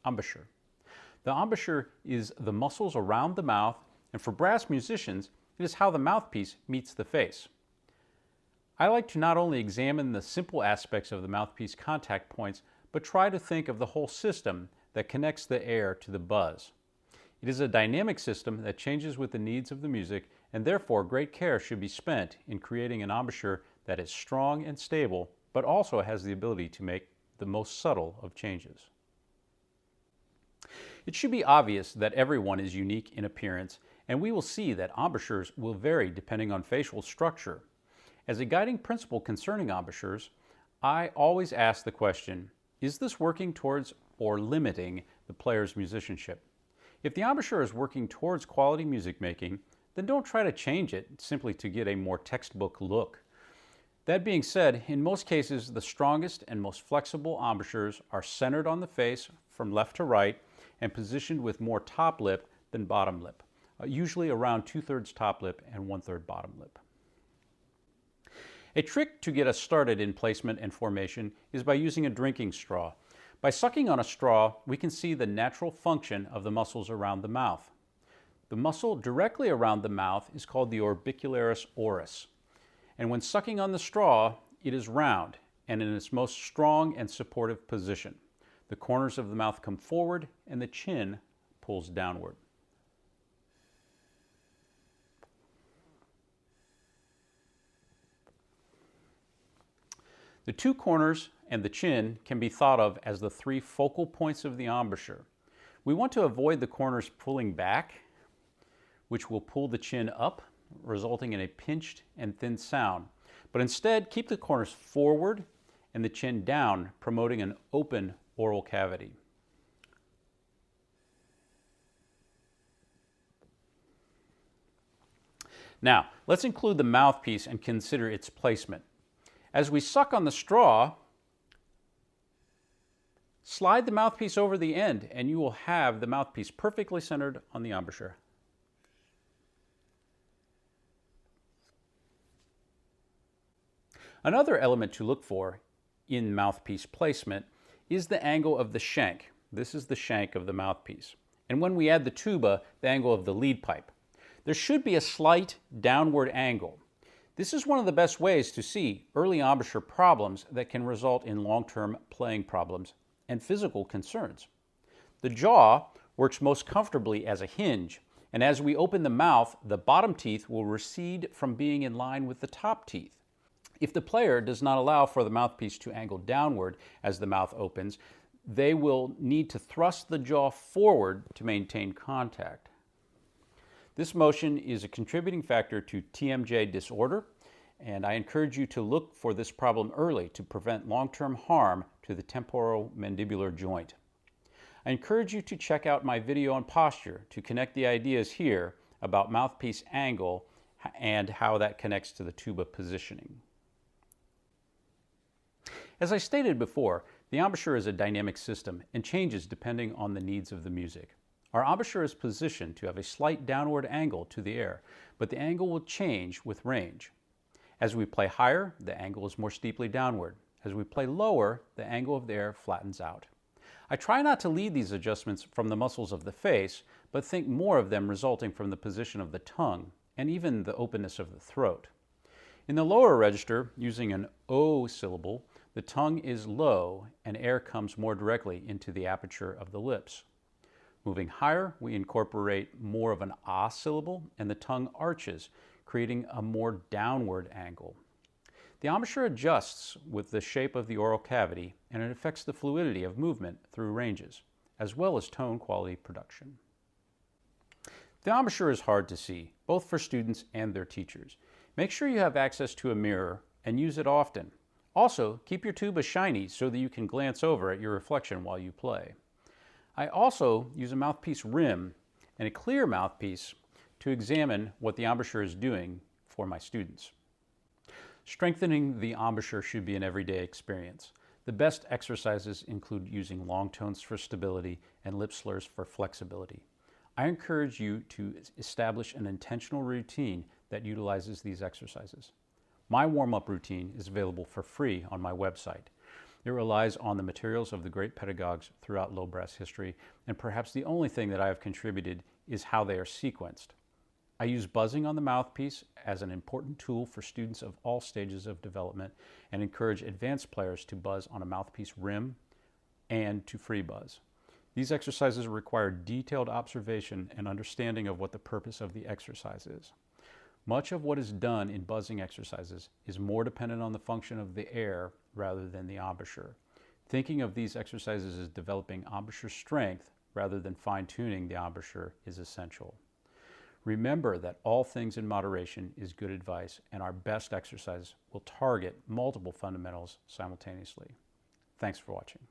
Embouchure. The embouchure is the muscles around the mouth, and for brass musicians, it is how the mouthpiece meets the face. I like to not only examine the simple aspects of the mouthpiece contact points, but try to think of the whole system that connects the air to the buzz. It is a dynamic system that changes with the needs of the music, and therefore great care should be spent in creating an embouchure that is strong and stable, but also has the ability to make the most subtle of changes. It should be obvious that everyone is unique in appearance, and we will see that embouchures will vary depending on facial structure. As a guiding principle concerning embouchures, I always ask the question, is this working towards or limiting the player's musicianship? If the embouchure is working towards quality music making, then don't try to change it simply to get a more textbook look. That being said, in most cases, the strongest and most flexible embouchures are centered on the face from left to right and positioned with more top lip than bottom lip, usually around 2/3 top lip and 1/3 bottom lip. A trick to get us started in placement and formation is by using a drinking straw. By sucking on a straw, we can see the natural function of the muscles around the mouth. The muscle directly around the mouth is called the orbicularis oris, and when sucking on the straw, it is round and in its most strong and supportive position. The corners of the mouth come forward and the chin pulls downward. The two corners and the chin can be thought of as the three focal points of the embouchure. We want to avoid the corners pulling back, which will pull the chin up, resulting in a pinched and thin sound. But instead, keep the corners forward and the chin down, promoting an open oral cavity. Now, let's include the mouthpiece and consider its placement. As we suck on the straw, slide the mouthpiece over the end and you will have the mouthpiece perfectly centered on the embouchure. Another element to look for in mouthpiece placement is the angle of the shank. This is the shank of the mouthpiece. And when we add the tuba, the angle of the lead pipe. There should be a slight downward angle. This is one of the best ways to see early embouchure problems that can result in long-term playing problems and physical concerns. The jaw works most comfortably as a hinge, and as we open the mouth, the bottom teeth will recede from being in line with the top teeth. If the player does not allow for the mouthpiece to angle downward as the mouth opens, they will need to thrust the jaw forward to maintain contact. This motion is a contributing factor to TMJ disorder, and I encourage you to look for this problem early to prevent long-term harm to the temporomandibular joint. I encourage you to check out my video on posture to connect the ideas here about mouthpiece angle and how that connects to the tuba positioning. As I stated before, the embouchure is a dynamic system and changes depending on the needs of the music. Our embouchure is positioned to have a slight downward angle to the air, but the angle will change with range. As we play higher, the angle is more steeply downward. As we play lower, the angle of the air flattens out. I try not to lead these adjustments from the muscles of the face, but think more of them resulting from the position of the tongue and even the openness of the throat. In the lower register, using an O syllable, the tongue is low and air comes more directly into the aperture of the lips. Moving higher, we incorporate more of an ah syllable and the tongue arches, creating a more downward angle. The embouchure adjusts with the shape of the oral cavity and it affects the fluidity of movement through ranges, as well as tone quality production. The embouchure is hard to see, both for students and their teachers. Make sure you have access to a mirror and use it often. Also, keep your tuba shiny so that you can glance over at your reflection while you play. I also use a mouthpiece rim and a clear mouthpiece to examine what the embouchure is doing for my students. Strengthening the embouchure should be an everyday experience. The best exercises include using long tones for stability and lip slurs for flexibility. I encourage you to establish an intentional routine that utilizes these exercises. My warm-up routine is available for free on my website. It relies on the materials of the great pedagogues throughout low brass history, and perhaps the only thing that I have contributed is how they are sequenced. I use buzzing on the mouthpiece as an important tool for students of all stages of development and encourage advanced players to buzz on a mouthpiece rim and to free buzz. These exercises require detailed observation and understanding of what the purpose of the exercise is. Much of what is done in buzzing exercises is more dependent on the function of the air rather than the embouchure. Thinking of these exercises as developing embouchure strength rather than fine-tuning the embouchure is essential. Remember that all things in moderation is good advice, and our best exercise will target multiple fundamentals simultaneously. Thanks for watching.